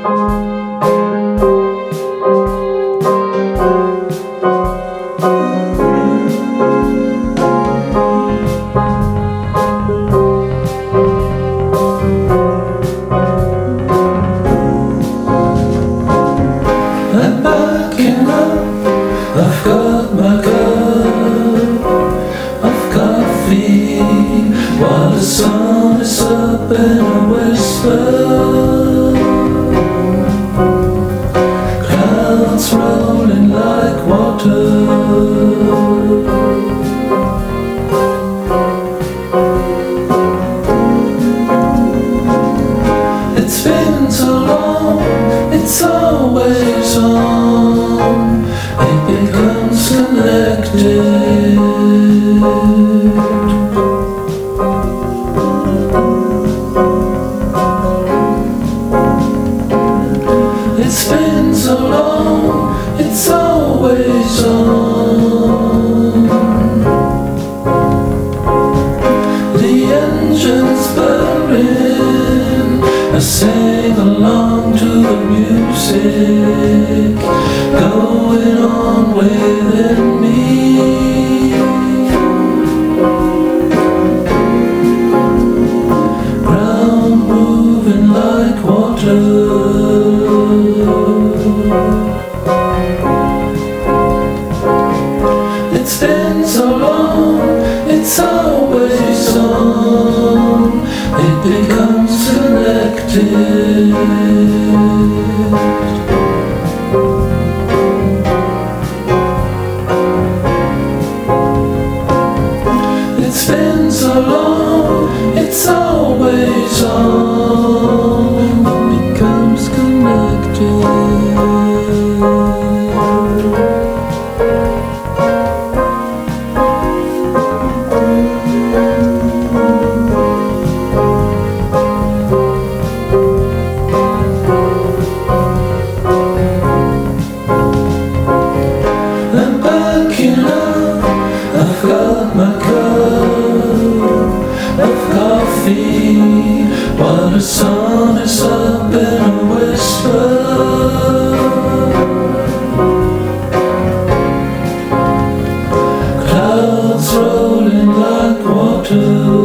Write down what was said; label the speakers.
Speaker 1: I'm backing up, I've got my cup of coffee, while the sun is up in a whisper. Clouds rolling like water. It's been so long, it's always on, it becomes connected. It's been so long, it's always on. The engine's purring, I sing along to the music going on within me. Ground moving like water. It's been so long, it's always on, it becomes connected. It's been so long, it's always on, it becomes connected. I'm backing up, I've got my cup of coffee, while the sun is up in a whisper. Clouds rolling like water.